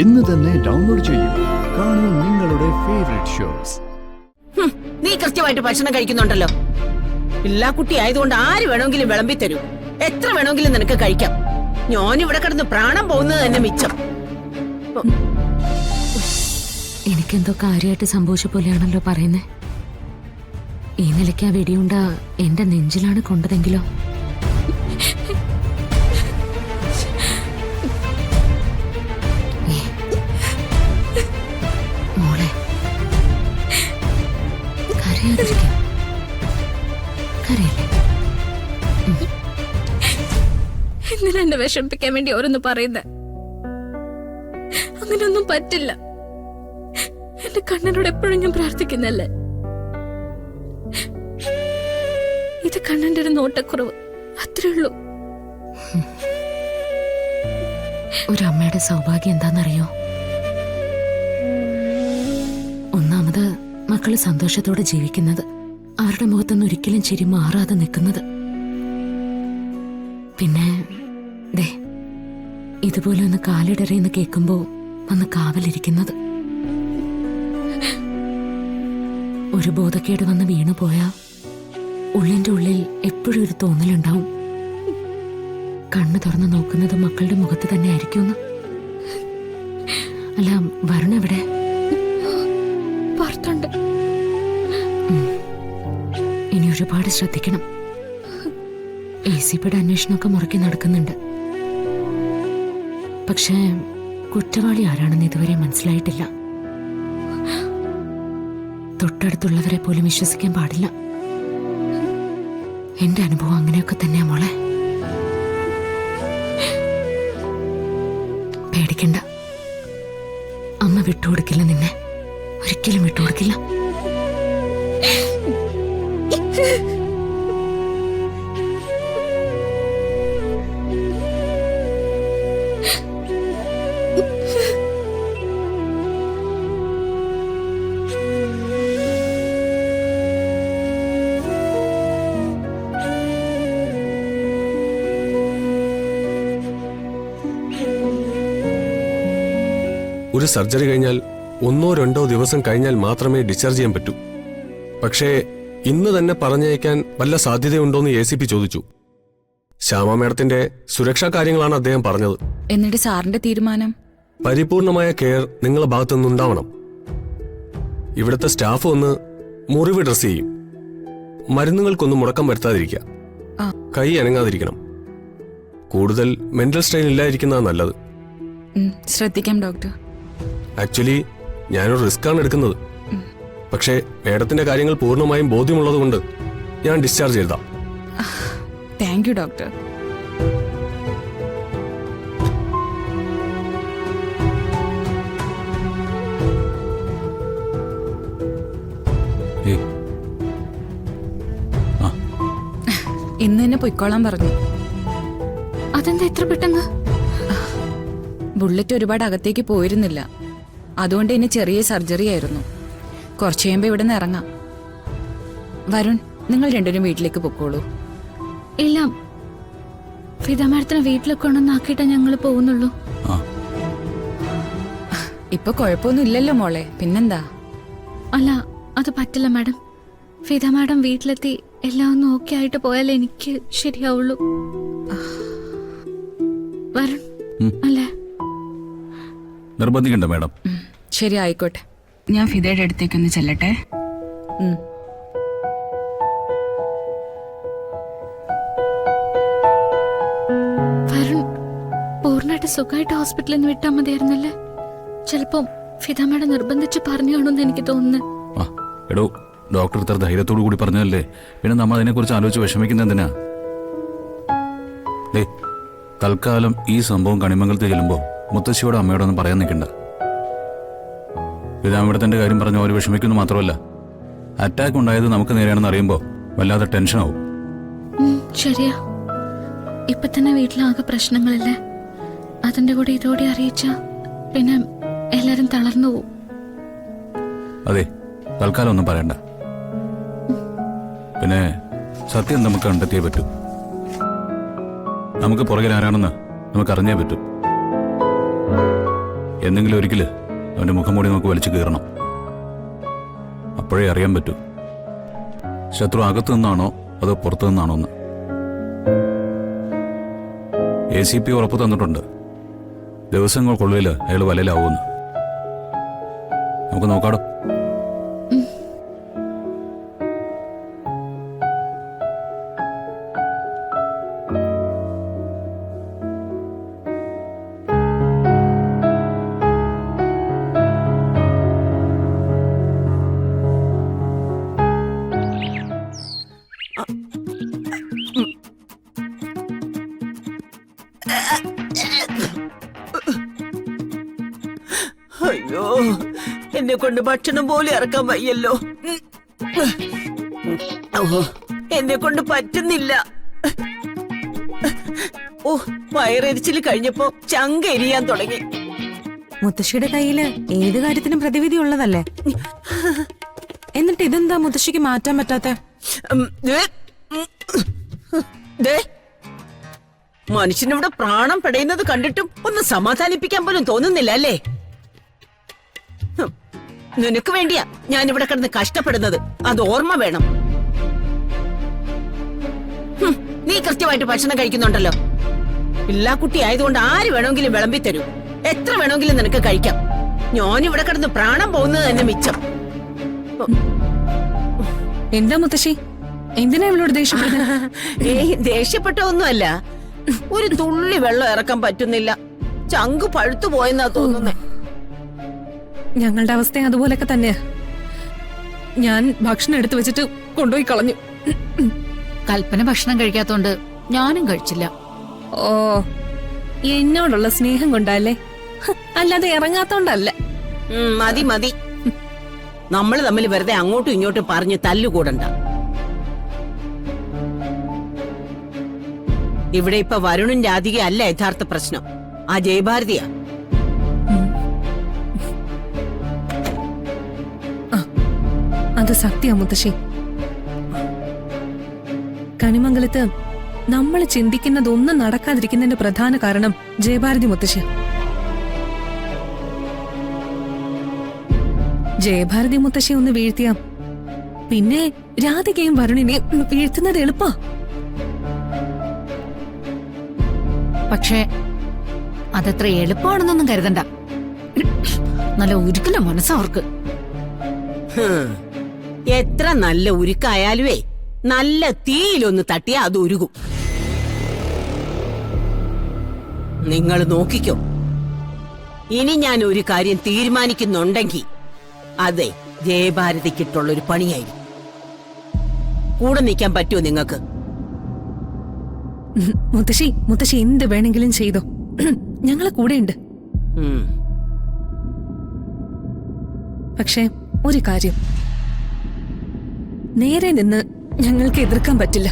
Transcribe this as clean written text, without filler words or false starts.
ഇന്ന് തന്നെ ഡൗൺലോഡ് ചെയ്യൂ. കാണൂ നിങ്ങളുടെ ഫേവറേറ്റ് ഷോസ്. നീ കൃത്യമായിട്ട് ഭക്ഷണം കഴിക്കുന്നുണ്ടല്ലോ. എല്ലാ കുട്ടി ആയതുകൊണ്ട് ആര് വേണമെങ്കിലും വിളമ്പി തരൂ. എത്ര വേണമെങ്കിലും നിനക്ക് കഴിക്കാം. ഞാനിവിടെ കിടന്ന് പ്രാണം പോകുന്നത് തന്നെ മിച്ചം. എനിക്കെന്തോ കാര്യമായിട്ട് സംഭവിച്ച പോലെയാണല്ലോ പറയുന്നേ. ഈ നിലയ്ക്ക് ആ വെടിയുണ്ട എന്റെ നെഞ്ചിലാണ് കൊണ്ടതെങ്കിലോ? മോളെ കരയാതിരിക്കാം. കരയില്ലേ? എന്തിനാ എന്നെ വിഷമിപ്പിക്കാൻ വേണ്ടി ഓരോന്ന് പറയുന്നത്? അങ്ങനെയൊന്നും പറ്റില്ല. എന്റെ കണ്ണനോട് എപ്പോഴും ഞാൻ പ്രാർത്ഥിക്കുന്നല്ലേ. ഇത് കണ്ണന്റെ ഒരു നോട്ടക്കുറവ്, അത്രേ ഉള്ളൂ. ഒരമ്മയുടെ സൗഭാഗ്യം എന്താണെന്നറിയോ? ഒന്നാമത് മക്കള് സന്തോഷത്തോടെ ജീവിക്കുന്നത്, അവരുടെ മുഖത്തൊന്നും ഒരിക്കലും ചിരി മാറാതെ നിൽക്കുന്നത്. പിന്നെ ദേ ഇതുപോലെ ഒന്ന് കാലിടറിയെന്ന് കേൾക്കുമ്പോ വന്ന് കാവലിരിക്കുന്നത്. ഒരു ബോധക്കേട് വന്ന് വീണു പോയാ ഉള്ളിന്റെ ഉള്ളിൽ എപ്പോഴും ഒരു തോന്നലുണ്ടാവും, കണ്ണു തുറന്ന് നോക്കുന്നത് മക്കളുടെ മുഖത്ത് തന്നെ ആയിരിക്കുമെന്ന്. അല്ല, വരുൺ എവിടെ? പുറത്തുണ്ട്. ഇനി ഒരുപാട് ശ്രദ്ധിക്കണം. ACPയുടെ അന്വേഷണമൊക്കെ മുറക്കി നടക്കുന്നുണ്ട്. പക്ഷേ കുറ്റവാളി ആരാണെന്ന് ഇതുവരെ മനസ്സിലായിട്ടില്ല. തൊട്ടടുത്തുള്ളവരെ പോലും വിശ്വസിക്കാൻ പാടില്ല. എന്റെ അനുഭവം അങ്ങനെയൊക്കെ തന്നെയാ മോളെ. പേടിക്കണ്ട, അമ്മ വിട്ടുകൊടുക്കില്ല നിന്നെ, ഒരിക്കലും വിട്ടുകൊടുക്കില്ല. ഒരു സർജറി കഴിഞ്ഞാൽ 1-2 ദിവസം കഴിഞ്ഞാൽ മാത്രമേ ഡിസ്ചാർജ് ചെയ്യാൻ പറ്റൂ. പക്ഷേ ഇന്ന് തന്നെ പറഞ്ഞയക്കാൻ വല്ല സാധ്യതയുണ്ടോന്ന് ACP ചോദിച്ചു. ശ്യാമ മേഡത്തിന്റെ സുരക്ഷാ കാര്യങ്ങളാണ് അദ്ദേഹം പറഞ്ഞത്. എന്നിട്ട് സാറിന്റെ തീരുമാനം? പരിപൂർണമായ കെയർ നിങ്ങളുടെ ഭാഗത്തുനിന്നുണ്ടാവണം. ഇവിടുത്തെ സ്റ്റാഫ് ഒന്ന് മുറിവ് ഡ്രസ് ചെയ്യും. മരുന്നുകൾക്കൊന്നും മുടക്കം വരുത്താതിരിക്കുക. കൈ അനങ്ങാതിരിക്കണം. കൂടുതൽ മെന്റൽ സ്ട്രെയിൻ ഇല്ലാതിരിക്കുന്നതാണ് നല്ലത്. ശ്രദ്ധിക്കാം ഡോക്ടർ. ആക്ച്വലി ഞാനൊരു റിസ്ക് ആണ് എടുക്കുന്നത്. പക്ഷേ മേഡത്തിന്റെ കാര്യങ്ങൾ പൂർണ്ണമായും ബോധ്യമുള്ളതുകൊണ്ട് ഞാൻ ഡിസ്ചാർജ് ചെയ്താം. Thank you doctor. ഇന്ന് തന്നെ പൊയ്ക്കോളാൻ പറഞ്ഞു. അതെന്താ ഇത്ര പെട്ടെന്ന്? ബുള്ളറ്റ് ഒരുപാട് അകത്തേക്ക് പോയിരുന്നില്ല, അതുകൊണ്ട് ഇനി ചെറിയ സർജറി ആയിരുന്നു. കുറച്ച് കഴിയുമ്പോൾ ഇവിടെ നിന്ന് ഇറങ്ങാം. വരുൺ, നിങ്ങൾ രണ്ടുപേരും വീട്ടിലേക്ക് പൊക്കോളൂ. ഇല്ല, ഫിദ മാഡത്തിനെ വീട്ടിലൊക്കെ ഉണ്ടെന്നാക്കിയിട്ടേ ഞങ്ങൾ പോകുന്നുള്ളൂ. ഇപ്പൊ കുഴപ്പമൊന്നും ഇല്ലല്ലോ മോളെ, പിന്നെന്താ? അല്ല, അത് പറ്റില്ല മാഡം. ഫിദ മാഡം വീട്ടിലെത്തി എല്ലാം ഒന്ന് ഓക്കെ ആയിട്ട് പോയാലേ എനിക്ക് ശരിയാവുള്ളൂ. വരുൺ അല്ലേ? നിർബന്ധിക്കണ്ട മാഡം. ശരി, ആയിക്കോട്ടെ. ഞാൻ ഫിദയുടെ അടുത്തേക്കൊന്ന് ചെല്ലട്ടെ. വരുൺ പൂർണ്ണമായിട്ട് സുഖമായിട്ട് ഹോസ്പിറ്റലിൽ നിന്ന് വിട്ടാൽ മതിയായിരുന്നല്ലേ? ചിലപ്പോ ഫിദ മാഡം നിർബന്ധിച്ച് പറഞ്ഞു കാണുമെന്ന് എനിക്ക് തോന്നുന്നു. എടോ, ഡോക്ടർ ഇത്ര ധൈര്യത്തോടു കൂടി പറഞ്ഞതല്ലേ, പിന്നെ നമ്മൾ അതിനെക്കുറിച്ച് ആലോചിച്ച് വിഷമിക്കുന്ന എന്തിനാ? തൽക്കാലം ഈ സംഭവം കണിമംഗലത്ത് ചെല്ലുമ്പോൾ മുത്തശ്ശിയോടും അമ്മയോടൊന്നും പറയാൻ നിൽക്കണ്ട. പിതാമടത്തിന്റെ കാര്യം പറഞ്ഞ അവർ വിഷമിക്കുന്നു മാത്രമല്ല, അറ്റാക്ക് ഉണ്ടായത് നമുക്ക് നേരെയാണെന്ന് അറിയുമ്പോൾ വല്ലാതെ ടെൻഷനാവും. ശരിയാ, ഇപ്പൊ തന്നെ വീട്ടിലാകെ പ്രശ്നങ്ങളല്ലേ. അതിന്റെ കൂടെ ഇതോടെ അറിയിച്ച പിന്നെ എല്ലാരും തളർന്നു പോവും. അതെ, തൽക്കാലം ഒന്നും പറയണ്ട. പിന്നെ സത്യം നമുക്ക് കണ്ടെത്തിയേ പറ്റൂ. നമുക്ക് പുറകിൽ ആരാണെന്ന് നമുക്ക് അറിഞ്ഞേ പറ്റൂ. എന്തെങ്കിലും ഒരിക്കല് അവന്റെ മുഖം മൂടി നമുക്ക് വലിച്ചു കീറണം. അപ്പോഴേ അറിയാൻ പറ്റൂ ശത്രു അകത്തു നിന്നാണോ അതോ പുറത്തു നിന്നാണോ എന്ന്. ACP ഉറപ്പ് തന്നിട്ടുണ്ട്, ദിവസങ്ങൾക്കുള്ളിൽ അയാൾ വലയിലാവുമെന്ന്. നമുക്ക് നോക്കാടോ. അയ്യോ, എന്നെ കൊണ്ട് ഭക്ഷണം പോലും ഇറക്കാൻ വയ്യല്ലോ. എന്നെ കൊണ്ട് പറ്റുന്നില്ല. ഓ, വയറെരിച്ചിൽ കഴിഞ്ഞപ്പോ ചങ്ക എരിയാൻ തുടങ്ങി. മുത്തശ്ശിയുടെ കയ്യില് ഏത് കാര്യത്തിനും പ്രതിവിധി ഉള്ളതല്ലേ? എന്നിട്ട് ഇതെന്താ മുത്തശ്ശിക്ക് മാറ്റാൻ പറ്റാത്ത? മനുഷ്യനിവിടെ പ്രാണം പെടയുന്നത് കണ്ടിട്ടും ഒന്ന് സമാധാനിപ്പിക്കാൻ പോലും തോന്നുന്നില്ല അല്ലേ? നിനക്ക് വേണ്ടിയാ ഞാൻ ഇവിടെ കിടന്ന് കഷ്ടപ്പെടുന്നത്, അത് ഓർമ്മ വേണം. നീ കൃത്യമായിട്ട് ഭക്ഷണം കഴിക്കുന്നുണ്ടല്ലോ. എല്ലാ കുട്ടി ആയതുകൊണ്ട് ആര് വേണമെങ്കിലും വിളമ്പി തരൂ, എത്ര വേണമെങ്കിലും നിനക്ക് കഴിക്കാം. ഞാനിവിടെ കിടന്ന് പ്രാണം പോകുന്നത് തന്നെ മിച്ചം. എന്താ മുത്തശ്ശി, എന്തിനാ ഇവളോട് ദേഷ്യപ്പെടുന്നത്? ദേഷ്യപ്പെട്ട ഒന്നുമല്ല, ഒരു തുള്ളി വെള്ളം ഇറക്കാൻ പറ്റുന്നില്ല. ചങ്ക് പഴുത്തു പോയെന്നാ തോന്നുന്നേ. ഞങ്ങളുടെ അവസ്ഥ അതുപോലൊക്കെ തന്നെയാ. ഞാൻ ഭക്ഷണം എടുത്തു വെച്ചിട്ട് കൊണ്ടുപോയി കളഞ്ഞു. കൽപ്പന ഭക്ഷണം കഴിക്കാത്തോണ്ട് ഞാനും കഴിച്ചില്ല. ഓ, എന്നോടുള്ള സ്നേഹം കൊണ്ടല്ലേ, അല്ലാതെ ഇറങ്ങാത്തോണ്ടല്ല. മതി മതി, നമ്മൾ തമ്മിൽ വെറുതെ അങ്ങോട്ടും ഇങ്ങോട്ടും പറഞ്ഞ് തല്ലുകൂടണ്ട. ഇവിടെ ഇപ്പൊ വരുണും രാധിക അല്ല യഥാർത്ഥ പ്രശ്നം, ആ ജയഭാരതിയാ. അത് സത്യ മുത്തശ്ശി. കണിമംഗലത്ത് നമ്മൾ ചിന്തിക്കുന്നതൊന്നും നടക്കാതിരിക്കുന്നതിന്റെ പ്രധാന കാരണം ജയഭാരതി മുത്തശ്ശി. ജയഭാരതി മുത്തശ്ശി ഒന്ന് വീഴ്ത്തിയ പിന്നെ രാധികയും വരുണിനെയും വീഴ്ത്തുന്നത് എളുപ്പാ. പക്ഷേ അതത്ര എളുപ്പമാണെന്നൊന്നും കരുതണ്ട. നല്ല ഉരുക്കല മനസ്സവർക്ക്. എത്ര നല്ല ഉരുക്കായാലുവേ നല്ല തീയിലൊന്ന് തട്ടിയാ അത് ഉരുകും. നിങ്ങൾ നോക്കിക്കോ. ഇനി ഞാൻ ഒരു കാര്യം തീരുമാനിക്കുന്നുണ്ടെങ്കിൽ അതെ ജയഭാരതിക്കിട്ടുള്ളൊരു പണിയായിരിക്കും. കൂടെ നിൽക്കാൻ പറ്റുമോ നിങ്ങൾക്ക്? മുത്തശ്ശി എന്ത് വേണമെങ്കിലും ചെയ്തോ, ഞങ്ങളെ കൂടെയുണ്ട്. പക്ഷേ ഒരു കാര്യം, നേരെ നിന്ന് ഞങ്ങൾക്ക് എതിർക്കാൻ പറ്റില്ല.